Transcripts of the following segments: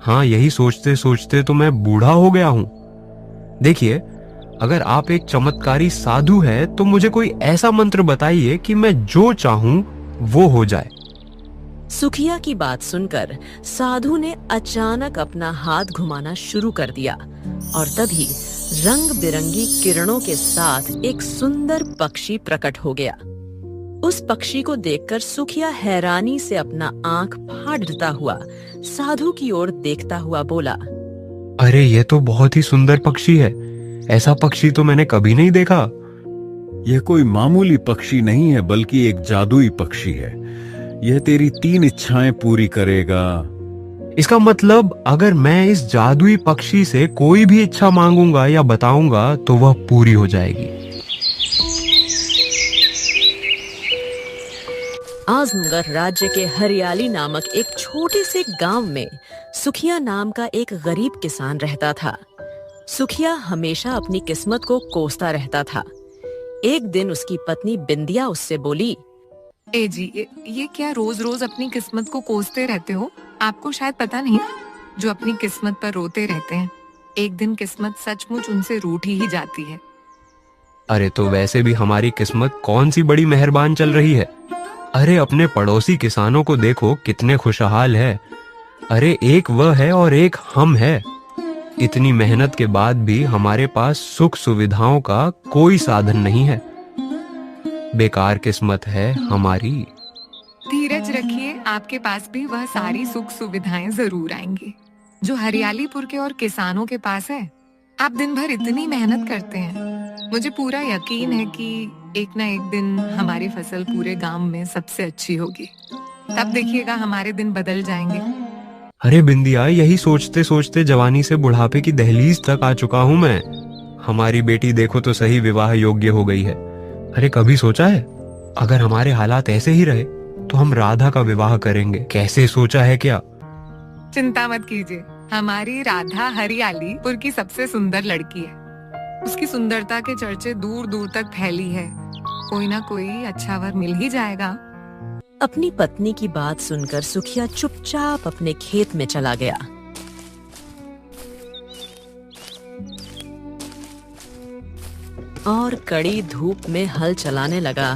हाँ, यही सोचते सोचते तो मैं बूढ़ा हो गया हूँ। देखिए, अगर आप एक चमत्कारी साधु है तो मुझे कोई ऐसा मंत्र बताइए कि मैं जो चाहूं वो हो जाए। सुखिया की बात सुनकर साधु ने अचानक अपना हाथ घुमाना शुरू कर दिया और तभी रंग बिरंगी किरणों के साथ एक सुंदर पक्षी प्रकट हो गया। उस पक्षी को देखकर सुखिया हैरानी से अपना आंख फाड़ता हुआ साधु की ओर देखता हुआ बोला, अरे ये तो बहुत ही सुंदर पक्षी है। ऐसा पक्षी तो मैंने कभी नहीं देखा। यह कोई मामूली पक्षी नहीं है, बल्कि एक जादुई पक्षी है। यह तेरी 3 इच्छाएं पूरी करेगा। इसका मतलब अगर मैं इस जादुई पक्षी से कोई भी इच्छा मांगूंगा या बताऊंगा तो वह पूरी हो जाएगी। आजमगढ़ राज्य के हरियाली नामक एक छोटे से गांव में सुखिया नाम का एक गरीब किसान रहता था। सुखिया हमेशा अपनी किस्मत को कोसता रहता था। एक दिन उसकी पत्नी बिंदिया उससे बोली, ए जी, ये क्या रोज रोज अपनी किस्मत को कोसते रहते हो? आपको शायद पता नहीं, जो अपनी किस्मत पर रोते रहते हैं, एक दिन किस्मत सचमुच उनसे रूठ ही जाती है। अरे तो वैसे भी हमारी किस्मत कौन सी बड़ी मेहरबान चल रही है। अरे अपने पड़ोसी किसानों को देखो कितने खुशहाल है। अरे एक वह है और एक हम है। इतनी मेहनत के बाद भी हमारे पास सुख सुविधाओं का कोई साधन नहीं है। बेकार किस्मत है हमारी। धीरज रखिए, आपके पास भी वह सारी सुख सुविधाएं जरूर आएंगी जो हरियालीपुर के और किसानों के पास है। आप दिन भर इतनी मेहनत करते हैं, मुझे पूरा यकीन है कि एक ना एक दिन हमारी फसल पूरे गांव में सबसे अच्छी होगी। तब देखिएगा हमारे दिन बदल जाएंगे। अरे बिंदिया, यही सोचते सोचते जवानी से बुढ़ापे की दहलीज तक आ चुका हूँ मैं। हमारी बेटी देखो तो सही विवाह योग्य हो गई है। अरे कभी सोचा है अगर हमारे हालात ऐसे ही रहे तो हम राधा का विवाह करेंगे? कैसे सोचा है क्या? चिंता मत कीजिए, हमारी राधा हरियालीपुर की सबसे सुंदर लड़की है। उसकी सुंदरता के चर्चे दूर दूर तक फैली है। कोई ना कोई अच्छा वर मिल ही जाएगा। अपनी पत्नी की बात सुनकर सुखिया चुपचाप अपने खेत में चला गया। और कड़ी धूप में हल चलाने लगा।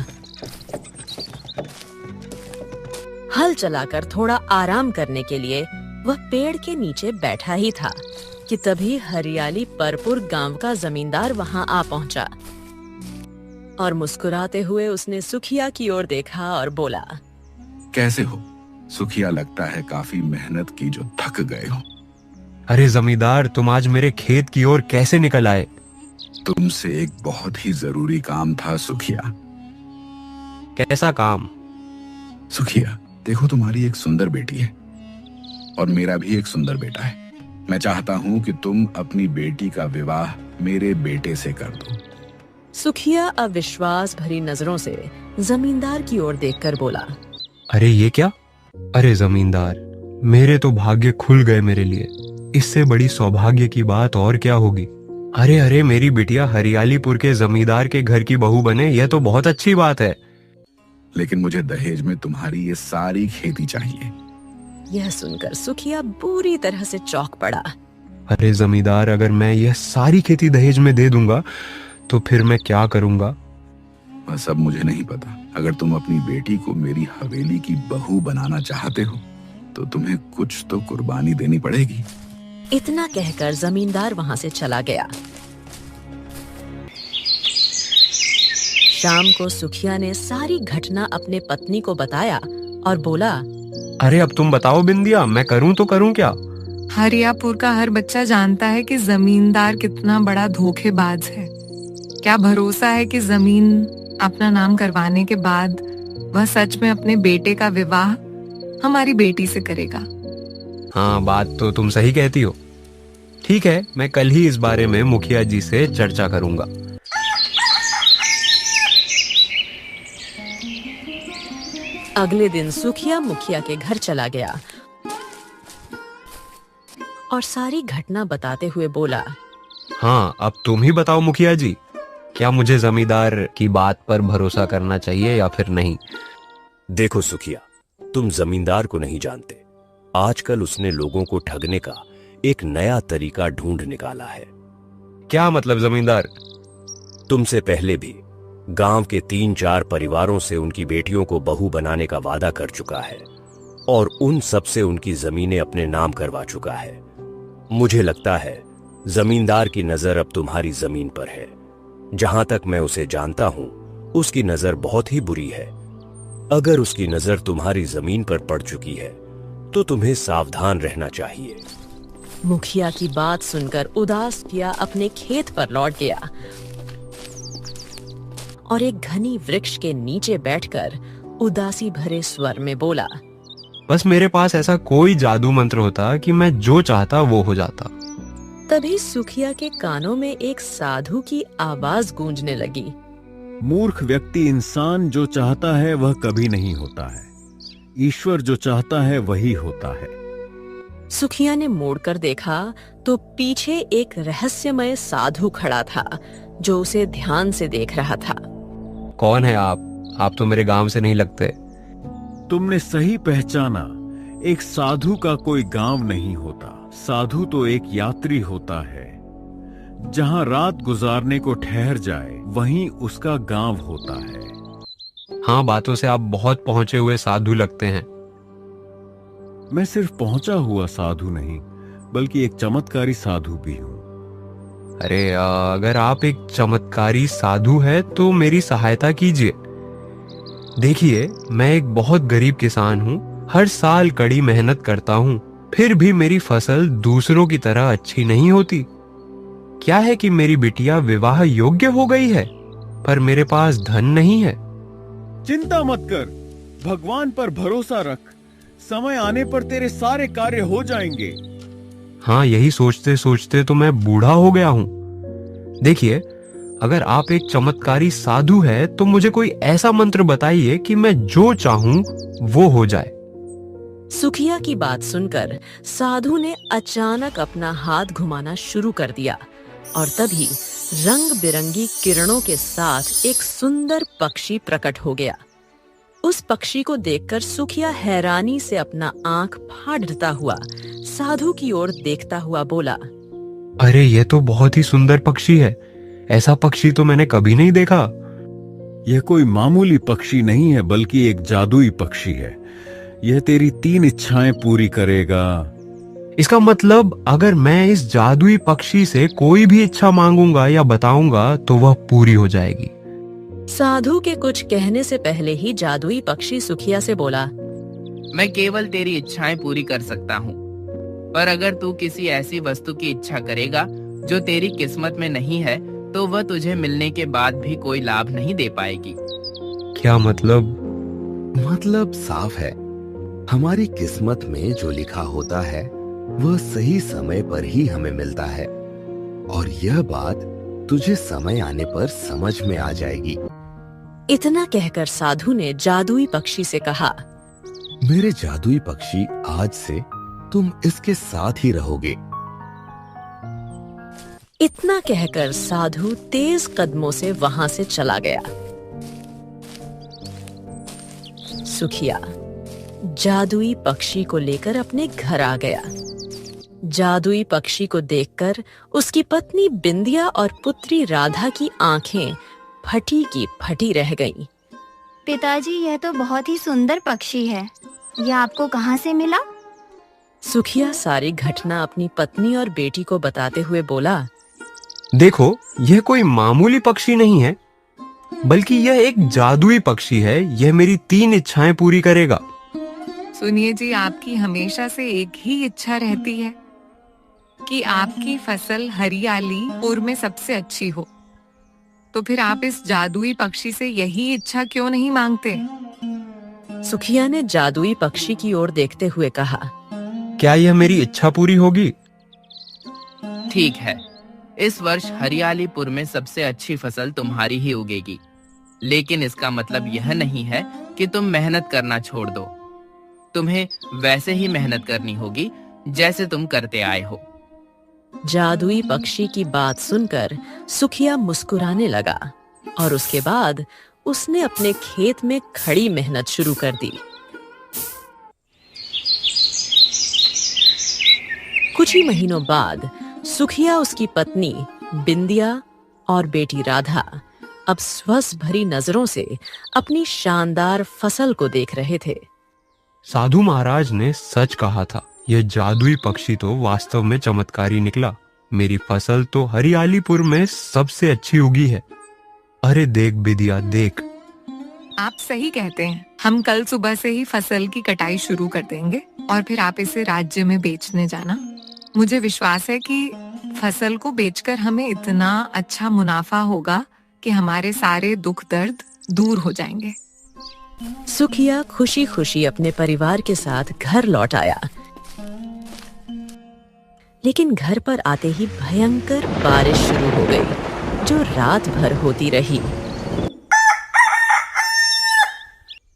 हल चलाकर थोड़ा आराम करने के लिए वह पेड़ के नीचे बैठा ही था कि तभी हरियाली परपुर गांव का जमींदार वहां आ पहुंचा और मुस्कुराते हुए उसने सुखिया की ओर देखा और बोला, कैसे हो सुखिया? लगता है काफी मेहनत की जो थक गए हो। अरे जमींदार, तुम आज मेरे खेत की ओर कैसे निकल आए? तुमसे एक बहुत ही जरूरी काम था सुखिया। कैसा काम? सुखिया देखो, तुम्हारी एक सुंदर बेटी है और मेरा भी एक सुंदर बेटा है। मैं चाहता हूँ कि तुम अपनी बेटी का विवाह मेरे बेटे से कर दो। सुखिया अविश्वास भरी नजरों से जमींदार की ओर देखकर बोला, अरे ये क्या? अरे जमींदार, मेरे तो भाग्य खुल गए मेरे लिए। इससे बड़ी सौभाग्य की बात और क्या होगी। अरे अरे, मेरी बिटिया हरियालीपुर के जमींदार के घर की बहू बने, यह तो बहुत अच्छी बात है। लेकिन मुझे दहेज में तुम्हारी ये सारी खेती चाहिए। यह सुनकर सुखिया बुरी तरह से चौंक पड़ा। अरे जमींदार, अगर मैं यह सारी खेती दहेज में दे दूंगा तो फिर मैं क्या करूंगा? वह सब मुझे नहीं पता। अगर तुम अपनी बेटी को मेरी हवेली की बहू बनाना चाहते हो तो तुम्हें कुछ तो कुर्बानी देनी पड़ेगी। इतना कहकर जमींदार वहां से चला गया। शाम को सुखिया ने सारी घटना अपने पत्नी को बताया और बोला, अरे अब तुम बताओ बिंदिया, मैं करूं तो करूं क्या? हरियापुर का हर बच्चा जानता है कि जमींदार कितना बड़ा धोखेबाज है। क्या भरोसा है कि जमीन अपना नाम करवाने के बाद वह सच में अपने बेटे का विवाह हमारी बेटी से करेगा? हाँ, बात तो तुम सही कहती हो। ठीक है, मैं कल ही इस बारे में मुखिया जी से चर्चा करूंगा। अगले दिन सुखिया मुखिया के घर चला गया और सारी घटना बताते हुए बोला, हाँ, अब तुम ही बताओ मुखिया जी, क्या मुझे जमींदार की बात पर भरोसा करना चाहिए या फिर नहीं? देखो सुखिया, तुम जमींदार को नहीं जानते आजकल उसने लोगों को ठगने का एक नया तरीका ढूंढ निकाला है। क्या मतलब जमींदार? तुमसे पहले भी गांव के 3-4 परिवारों से उनकी बेटियों को बहू बनाने का वादा कर चुका है और उन सब से उनकी जमीनें अपने नाम करवा चुका है। मुझे लगता है जमींदार की नजर अब तुम्हारी जमीन पर है। जहां तक मैं उसे जानता हूं, उसकी नजर बहुत ही बुरी है। अगर उसकी नजर तुम्हारी जमीन पर पड़ चुकी है तो तुम्हें सावधान रहना चाहिए। मुखिया की बात सुनकर उदास किया अपने खेत पर लौट गया और एक घनी वृक्ष के नीचे बैठकर उदासी भरे स्वर में बोला, बस मेरे पास ऐसा कोई जादू मंत्र होता कि मैं जो चाहता वो हो जाता। तभी सुखिया के कानों में एक साधु की आवाज गूंजने लगी। मूर्ख व्यक्ति इंसान जो चाहता है वह कभी नहीं होता है। ईश्वर जो चाहता है वही होता है। सुखिया ने मुड़कर देखा तो पीछे एक रहस्यमय साधु खड़ा था जो उसे ध्यान से देख रहा था। कौन है आप? आप तो मेरे गांव से नहीं लगते। तुमने सही पहचाना। एक साधु का कोई गांव नहीं होता। साधु तो एक यात्री होता है। जहां रात गुजारने को ठहर जाए वहीं उसका गांव होता है। हाँ, बातों से आप बहुत पहुंचे हुए साधु लगते हैं। मैं सिर्फ पहुंचा हुआ साधु नहीं बल्कि एक चमत्कारी साधु भी हूं। अरे अगर आप एक चमत्कारी साधु है तो मेरी सहायता कीजिए। देखिए, मैं एक बहुत गरीब किसान हूँ। हर साल कड़ी मेहनत करता हूँ, फिर भी मेरी फसल दूसरों की तरह अच्छी नहीं होती। क्या है कि मेरी बिटिया विवाह योग्य हो गई है, पर मेरे पास धन नहीं है। चिंता मत कर, भगवान पर भरोसा रख। समय आने पर तेरे सारे कार्य हो जाएंगे। हाँ, यही सोचते सोचते तो मैं बूढ़ा हो गया हूँ। देखिए, अगर आप एक चमत्कारी साधु है तो मुझे कोई ऐसा मंत्र बताइए कि मैं जो चाहूं वो हो जाए। सुखिया की बात सुनकर साधु ने अचानक अपना हाथ घुमाना शुरू कर दिया और तभी रंग बिरंगी किरणों के साथ एक सुंदर पक्षी प्रकट हो गया। उस पक्षी को देखकर सुखिया हैरानी से अपना आंख फाड़ता हुआ साधु की ओर देखता हुआ बोला, अरे ये तो बहुत ही सुंदर पक्षी है। ऐसा पक्षी तो मैंने कभी नहीं देखा। यह कोई मामूली पक्षी नहीं है बल्कि एक जादुई पक्षी है। यह तेरी 3 इच्छाएं पूरी करेगा। इसका मतलब अगर मैं इस जादुई पक्षी से कोई भी इच्छा मांगूंगा या बताऊंगा तो वह पूरी हो जाएगी। साधु के कुछ कहने से पहले ही जादुई पक्षी सुखिया से बोला, मैं केवल तेरी इच्छाएं पूरी कर सकता हूँ, पर अगर तू किसी ऐसी वस्तु की इच्छा करेगा जो तेरी किस्मत में नहीं है तो वह तुझे मिलने के बाद भी कोई लाभ नहीं दे पाएगी। क्या मतलब? मतलब साफ है, हमारी किस्मत में जो लिखा होता है वह सही समय पर ही हमें मिलता है और यह बात तुझे समय आने पर समझ में आ जाएगी। इतना कहकर साधु ने जादुई पक्षी से कहा, मेरे जादुई पक्षी, आज से तुम इसके साथ ही रहोगे। इतना कहकर साधु तेज कदमों से वहां से चला गया। सुखिया जादुई पक्षी को लेकर अपने घर आ गया। जादुई पक्षी को देखकर उसकी पत्नी बिंदिया और पुत्री राधा की आंखें फटी की फटी रह गईं। पिताजी, यह तो बहुत ही सुंदर पक्षी है। यह आपको कहाँ से मिला? सुखिया सारी घटना अपनी पत्नी और बेटी को बताते हुए बोला, देखो, यह कोई मामूली पक्षी नहीं है बल्कि यह एक जादुई पक्षी है। यह मेरी 3 इच्छाएं पूरी करेगा। सुनिए जी, आपकी हमेशा से एक ही इच्छा रहती है कि आपकी फसल हरियालीपुर में सबसे अच्छी हो, तो फिर आप इस जादुई पक्षी से यही इच्छा क्यों नहीं मांगते? सुखिया ने जादुई पक्षी की ओर देखते हुए कहा, क्या यह मेरी इच्छा पूरी होगी? ठीक है, इस वर्ष हरियालीपुर में सबसे अच्छी फसल तुम्हारी ही उगेगी, लेकिन इसका मतलब यह नहीं है कि तुम मेहनत करना छोड़ दो। तुम्हें वैसे ही मेहनत करनी होगी जैसे तुम करते आए हो। जादुई पक्षी की बात सुनकर सुखिया मुस्कुराने लगा और उसके बाद उसने अपने खेत में खड़ी मेहनत शुरू कर दी। कुछ ही महीनों बाद सुखिया, उसकी पत्नी बिंदिया और बेटी राधा अब स्वस्थ भरी नजरों से अपनी शानदार फसल को देख रहे थे। साधु महाराज ने सच कहा था, यह जादुई पक्षी तो वास्तव में चमत्कारी निकला। मेरी फसल तो हरियालीपुर में सबसे अच्छी उगी है। अरे देख बिदिया, देख। आप सही कहते हैं। हम कल सुबह से ही फसल की कटाई शुरू कर देंगे और फिर आप इसे राज्य में बेचने जाना। मुझे विश्वास है कि फसल को बेचकर हमें इतना अच्छा मुनाफा होगा कि हमारे सारे दुख दर्द दूर हो जाएंगे। सुखिया खुशी खुशी अपने परिवार के साथ घर लौट आया, लेकिन घर पर आते ही भयंकर बारिश शुरू हो गई, जो रात भर होती रही।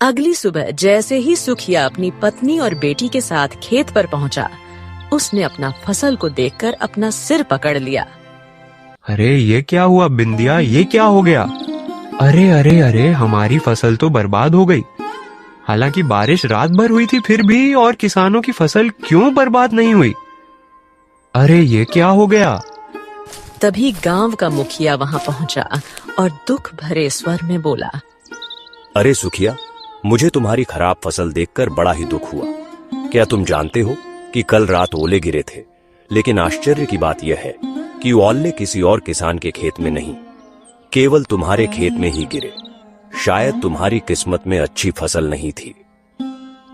अगली सुबह जैसे ही सुखिया अपनी पत्नी और बेटी के साथ खेत पर पहुंचा, उसने अपना फसल को देखकर अपना सिर पकड़ लिया। अरे ये क्या हुआ बिंदिया, ये क्या हो गया? अरे अरे अरे, हमारी फसल तो बर्बाद हो गई। हालांकि बारिश रात भर हुई थी फिर भी, और किसानों की फसल क्यों बर्बाद नहीं हुई? अरे ये क्या हो गया? तभी गांव का मुखिया वहां पहुंचा और दुख भरे स्वर में बोला, अरे सुखिया, मुझे तुम्हारी खराब फसल देखकर बड़ा ही दुख हुआ। क्या तुम जानते हो कि कल रात ओले गिरे थे, लेकिन आश्चर्य की बात यह है कि ओले किसी और किसान के खेत में नहीं, केवल तुम्हारे खेत में ही गिरे। शायद तुम्हारी किस्मत में अच्छी फसल नहीं थी।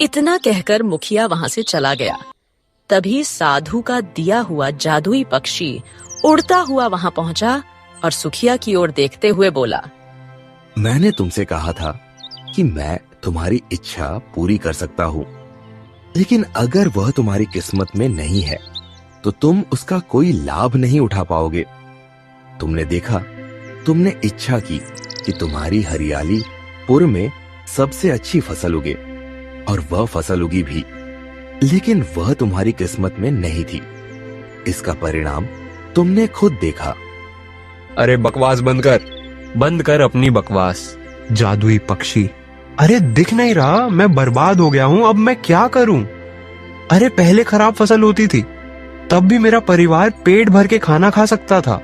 इतना कहकर मुखिया वहां से चला गया। तभी साधु का दिया हुआ जादुई पक्षी उड़ता हुआ वहां पहुंचा और सुखिया की ओर देखते हुए बोला, मैंने तुमसे कहा था कि मैं तुम्हारी इच्छा पूरी कर सकता हूँ, लेकिन अगर वह तुम्हारी किस्मत में नहीं है तो तुम उसका कोई लाभ नहीं उठा पाओगे। तुमने देखा, तुमने इच्छा की कि तुम्हारी हरियाली पुर में सबसे अच्छी फसल उगे, और वह फसल उगी भी, लेकिन वह तुम्हारी किस्मत में नहीं थी। इसका परिणाम तुमने खुद देखा। अरे बकवास बंद कर अपनी बकवास, जादुई पक्षी। अरे दिख नहीं रहा, मैं बर्बाद हो गया हूं, अब मैं क्या करूं? अरे पहले खराब फसल होती थी, तब भी मेरा परिवार पेट भर के खाना खा सकता था।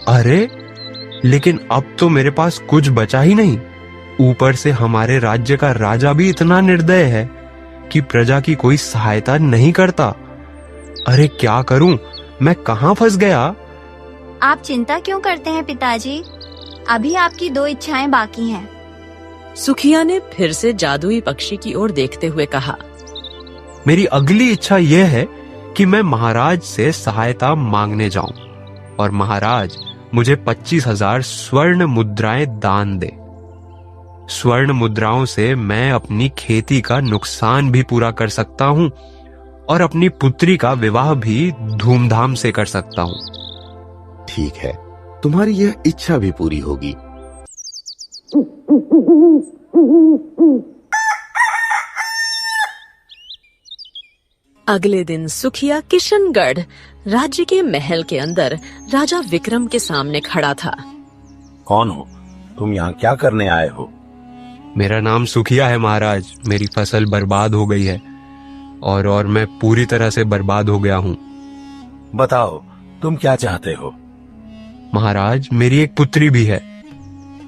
अरे लेकिन अब तो मेरे पास कुछ बचा ही नहीं। ऊपर से हमारे राज्य का राजा भी इतना निर्दय है कि प्रजा की कोई सहायता नहीं करता। अरे क्या करूं, मैं कहां फंस गया? आप चिंता क्यों करते हैं पिताजी? अभी आपकी 2 इच्छाएं बाकी हैं। सुखिया ने फिर से जादुई पक्षी की ओर देखते हुए कहा, मेरी अगली इच्छा यह है कि मैं महाराज से सहायता मांगने जाऊं और महाराज मुझे 25,000 स्वर्ण मुद्राएं दान दे। स्वर्ण मुद्राओं से मैं अपनी खेती का नुकसान भी पूरा कर सकता हूं और अपनी पुत्री का विवाह भी धूमधाम से कर सकता हूं। ठीक है, तुम्हारी यह इच्छा भी पूरी होगी। अगले दिन सुखिया किशनगढ़ राज्य के महल के अंदर राजा विक्रम के सामने खड़ा था। कौन हो तुम? यहाँ क्या करने आए हो? मेरा नाम सुखिया है महाराज। मेरी फसल बर्बाद हो गई है और मैं पूरी तरह से बर्बाद हो गया हूँ। बताओ तुम क्या चाहते हो? महाराज, मेरी एक पुत्री भी है,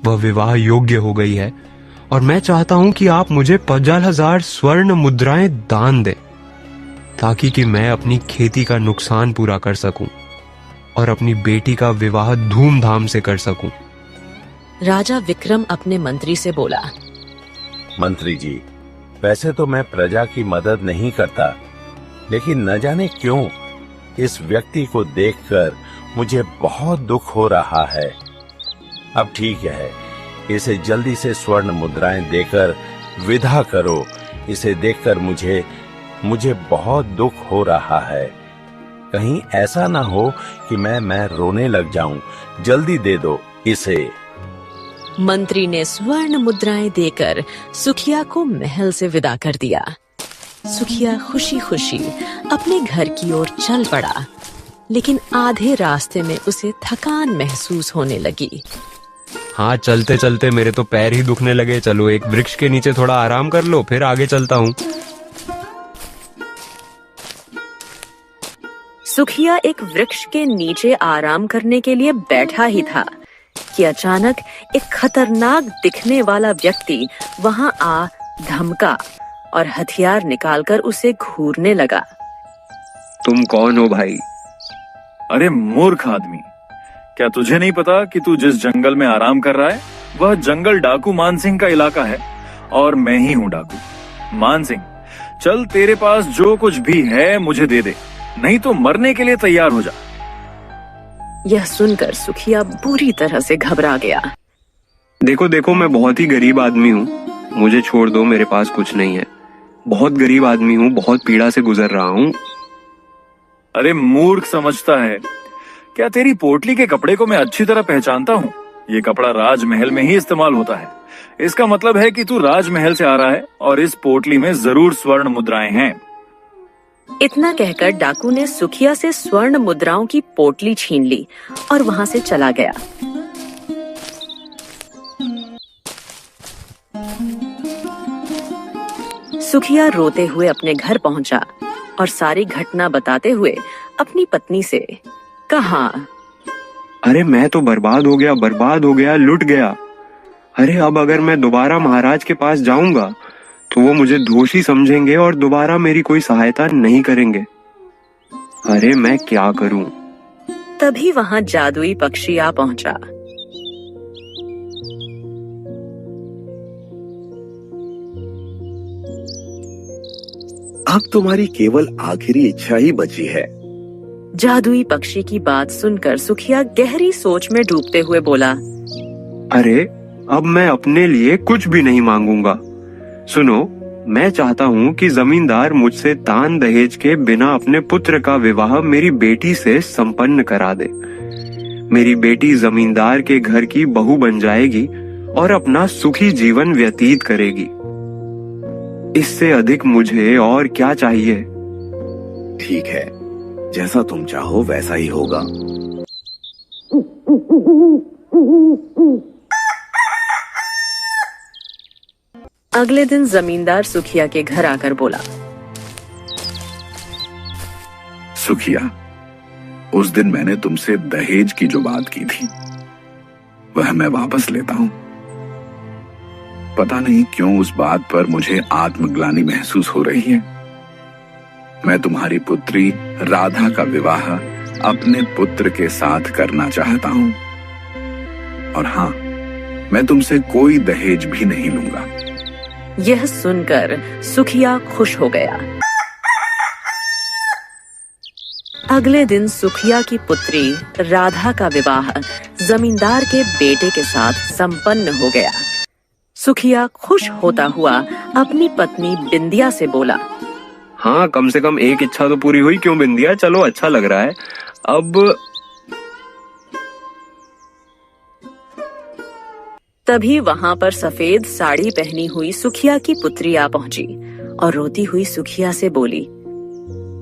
वह विवाह योग्य हो गई है और मैं चाहता हूँ कि आप मुझे 50,000 स्वर्ण मुद्राएं दान दें, ताकि कि मैं अपनी खेती का नुकसान पूरा कर सकूं और अपनी बेटी का विवाह धूमधाम से कर सकूं। राजा विक्रम अपने मंत्री से बोला, मंत्री जी, वैसे तो मैं प्रजा की मदद नहीं करता, लेकिन न जाने क्यों इस व्यक्ति को देखकर मुझे बहुत दुख हो रहा है। अब ठीक है, इसे जल्दी से स्वर्ण मुद्राएं देकर विदा करो। इसे देखकर मुझे बहुत दुख हो रहा है। कहीं ऐसा ना हो कि मैं रोने लग जाऊं। जल्दी दे दो इसे। मंत्री ने स्वर्ण मुद्राएं देकर सुखिया को महल से विदा कर दिया। सुखिया खुशी खुशी अपने घर की ओर चल पड़ा, लेकिन आधे रास्ते में उसे थकान महसूस होने लगी। हाँ, चलते चलते मेरे तो पैर ही दुखने लगे। चलो एक वृक्ष के नीचे थोड़ा आराम कर लो, फिर आगे चलता हूँ। सुखिया एक वृक्ष के नीचे आराम करने के लिए बैठा ही था कि अचानक एक खतरनाक दिखने वाला व्यक्ति वहां आ धमका और हथियार निकालकर उसे घूरने लगा। तुम कौन हो भाई? अरे मूर्ख आदमी, क्या तुझे नहीं पता कि तू जिस जंगल में आराम कर रहा है वह जंगल डाकू मानसिंह का इलाका है और मैं ही हूँ डाकू। मानसिंह, चल तेरे पास जो कुछ भी है मुझे दे दे, नहीं तो मरने के लिए तैयार हो जा। यह सुनकर सुखिया बुरी तरह से घबरा गया। देखो देखो, मैं बहुत ही गरीब आदमी हूँ, मुझे छोड़ दो, मेरे पास कुछ नहीं है। बहुत गरीब आदमी हूँ, बहुत पीड़ा से गुजर रहा हूँ। अरे मूर्ख समझता है क्या? तेरी पोटली के कपड़े को मैं अच्छी तरह पहचानता हूँ। ये कपड़ा राजमहल में ही इस्तेमाल होता है। इसका मतलब है कि तू राजमहल से आ रहा है और इस पोटली में जरूर स्वर्ण मुद्राएं हैं। इतना कहकर डाकू ने सुखिया से स्वर्ण मुद्राओं की पोटली छीन ली और वहां से चला गया। सुखिया रोते हुए अपने घर पहुंचा और सारी घटना बताते हुए अपनी पत्नी से कहा, अरे मैं तो बर्बाद हो गया, लुट गया। अरे अब अगर मैं दोबारा महाराज के पास जाऊंगा तो वो मुझे दोषी समझेंगे और दोबारा मेरी कोई सहायता नहीं करेंगे। अरे मैं क्या करूं? तभी वहां जादुई पक्षी आ पहुंचा। अब तुम्हारी केवल आखिरी इच्छा ही बची है। जादुई पक्षी की बात सुनकर सुखिया गहरी सोच में डूबते हुए बोला, अरे अब मैं अपने लिए कुछ भी नहीं मांगूंगा। सुनो, मैं चाहता हूँ कि जमींदार मुझसे दान दहेज के बिना अपने पुत्र का विवाह मेरी बेटी से संपन्न करा दे। मेरी बेटी जमींदार के घर की बहू बन जाएगी और अपना सुखी जीवन व्यतीत करेगी। इससे अधिक मुझे और क्या चाहिए? ठीक है, जैसा तुम चाहो वैसा ही होगा। अगले दिन जमींदार सुखिया के घर आकर बोला, सुखिया, उस दिन मैंने तुमसे दहेज की जो बात की थी वह मैं वापस लेता हूं। पता नहीं क्यों उस बात पर मुझे आत्मग्लानि महसूस हो रही है। मैं तुम्हारी पुत्री राधा का विवाह अपने पुत्र के साथ करना चाहता हूं। और हां, मैं तुमसे कोई दहेज भी नहीं लूंगा। यह सुनकर सुखिया खुश हो गया। अगले दिन सुखिया की पुत्री राधा का विवाह जमींदार के बेटे के साथ संपन्न हो गया। सुखिया खुश होता हुआ अपनी पत्नी बिंदिया से बोला, हाँ, कम से कम एक इच्छा तो पूरी हुई। क्यों बिंदिया, चलो अच्छा लग रहा है। अब तभी वहां पर सफेद साड़ी पहनी हुई सुखिया की पुत्री आ पहुंची और रोती हुई सुखिया से बोली,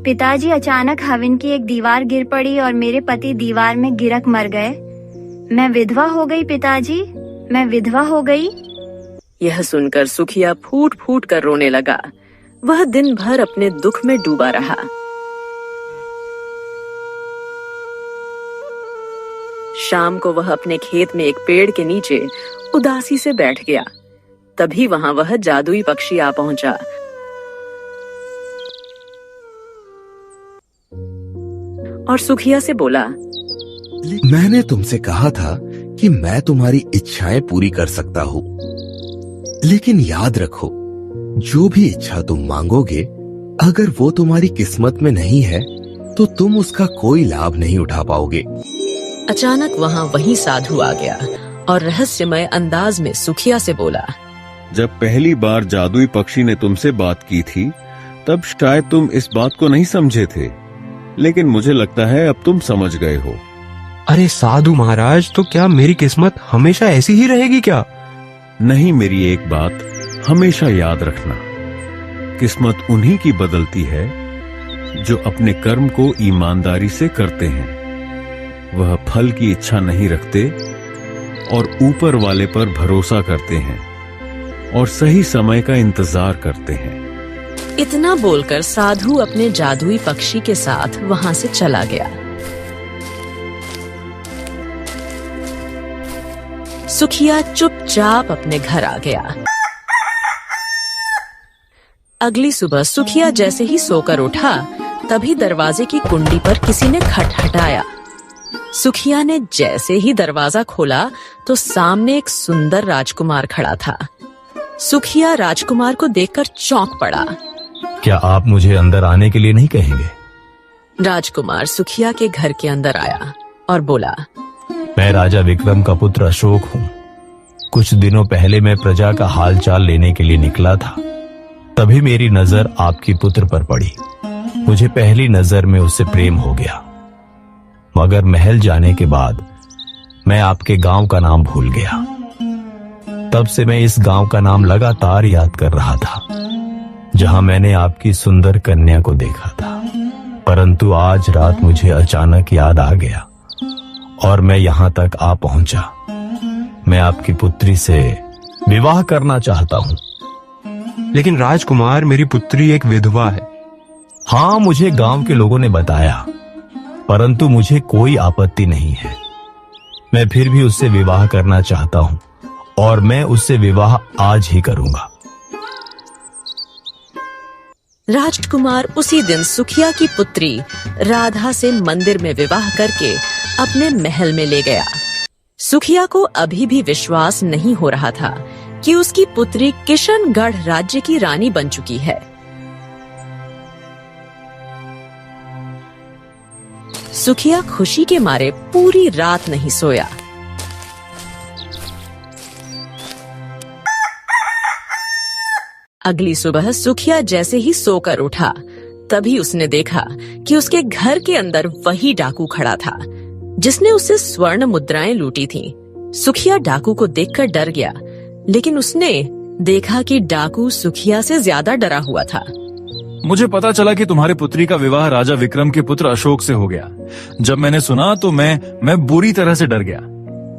पिताजी, अचानक हवन की एक दीवार गिर पड़ी और मेरे पति दीवार में गिरक मर गए। मैं विधवा हो गई पिताजी, मैं विधवा हो गई। यह सुनकर सुखिया फूट फूट कर रोने लगा। वह दिन भर अपने दुख में डूबा रहा। शाम को वह अपने खेत में एक पेड़ के नीचे उदासी से बैठ गया। तभी वहां वह जादुई पक्षी आ पहुंचा। और सुखिया से बोला, मैंने तुमसे कहा था कि मैं तुम्हारी इच्छाएं पूरी कर सकता हूँ, लेकिन याद रखो, जो भी इच्छा तुम मांगोगे, अगर वो तुम्हारी किस्मत में नहीं है तो तुम उसका कोई लाभ नहीं उठा पाओगे। अचानक वहां वही साधु आ गया और रहस्यमय अंदाज में सुखिया से बोला, जब पहली बार जादुई पक्षी ने तुमसे बात की थी तब शायद तुम इस बात को नहीं समझे थे, लेकिन मुझे लगता है अब तुम समझ गए हो। अरे साधु महाराज, तो क्या मेरी किस्मत हमेशा ऐसी ही रहेगी क्या? नहीं, मेरी एक बात हमेशा याद रखना, किस्मत उन्हीं की बदलती है जो अपने कर्म को ईमानदारी से करते हैं। वह फल की इच्छा नहीं रखते और ऊपर वाले पर भरोसा करते हैं और सही समय का इंतजार करते हैं। इतना बोलकर साधु अपने जादुई पक्षी के साथ वहां से चला गया। सुखिया चुपचाप अपने घर आ गया। अगली सुबह सुखिया जैसे ही सोकर उठा, तभी दरवाजे की कुंडी पर किसी ने खटखटाया। सुखिया ने जैसे ही दरवाजा खोला तो सामने एक सुंदर राजकुमार खड़ा था। सुखिया राजकुमार को देखकर चौंक पड़ा। क्या आप मुझे अंदर आने के लिए नहीं कहेंगे? राजकुमार सुखिया के घर के अंदर आया और बोला, मैं राजा विक्रम का पुत्र अशोक हूँ। कुछ दिनों पहले मैं प्रजा का हालचाल लेने के लिए निकला था, तभी मेरी नजर आपकी पुत्र पर पड़ी। मुझे पहली नजर में उससे प्रेम हो गया, मगर महल जाने के बाद मैं आपके गांव का नाम भूल गया। तब से मैं इस गांव का नाम लगातार याद कर रहा था, जहां मैंने आपकी सुंदर कन्या को देखा था। परंतु आज रात मुझे अचानक याद आ गया और मैं यहां तक आ पहुंचा। मैं आपकी पुत्री से विवाह करना चाहता हूं। लेकिन राजकुमार, मेरी पुत्री एक विधवा है। हाँ, मुझे गांव के लोगों ने बताया, परंतु मुझे कोई आपत्ति नहीं है। मैं फिर भी उससे विवाह करना चाहता हूं और मैं उससे विवाह आज ही करूंगा। राजकुमार उसी दिन सुखिया की पुत्री राधा से मंदिर में विवाह करके अपने महल में ले गया। सुखिया को अभी भी विश्वास नहीं हो रहा था कि उसकी पुत्री किशनगढ़ राज्य की रानी बन चुकी है। सुखिया खुशी के मारे पूरी रात नहीं सोया। अगली सुबह सुखिया जैसे ही सोकर उठा, तभी उसने देखा कि उसके घर के अंदर वही डाकू खड़ा था जिसने उससे स्वर्ण मुद्राएं लूटी थीं। सुखिया डाकू को देखकर डर गया, लेकिन उसने देखा कि डाकू सुखिया से ज्यादा डरा हुआ था। मुझे पता चला कि तुम्हारी पुत्री का विवाह राजा विक्रम के पुत्र अशोक से हो गया। जब मैंने सुना तो मैं बुरी तरह से डर गया,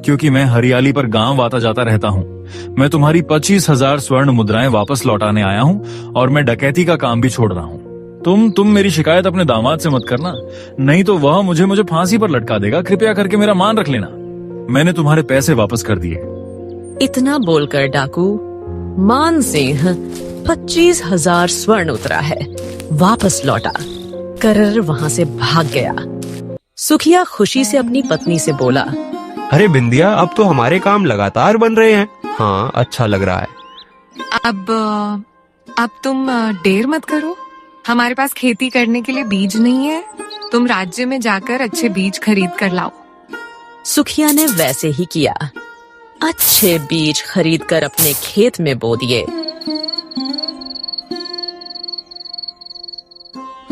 क्योंकि मैं हरियाली पर गांव आता जाता रहता हूँ। मैं तुम्हारी 25,000 स्वर्ण मुद्राएं वापस लौटाने आया हूँ और मैं डकैती का काम भी छोड़ रहा हूँ। तुम मेरी शिकायत अपने दामाद से मत करना, नहीं तो वह मुझे फांसी पर लटका देगा। कृपया करके मेरा मान रख लेना। मैंने तुम्हारे पैसे वापस कर दिए। इतना बोलकर डाकू मान सिंह 25,000 स्वर्ण उतरा है वापस लौटा कर वहां से भाग गया। सुखिया खुशी से अपनी पत्नी से बोला, अरे बिंदिया, अब तो हमारे काम लगातार बन रहे हैं। हाँ, अच्छा लग रहा है। अब तुम देर मत करो। हमारे पास खेती करने के लिए बीज नहीं है। तुम राज्य में जाकर अच्छे बीज खरीद कर लाओ। सुखिया ने वैसे ही किया। अच्छे बीज खरीदकर अपने खेत में बो दिए।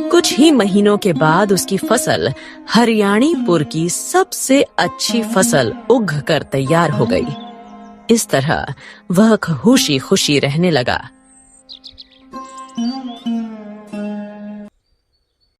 कुछ ही महीनों के बाद उसकी फसल हरियाणीपुर की सबसे अच्छी फसल उग कर तैयार हो गई। इस तरह वह खुशी खुशी रहने लगा।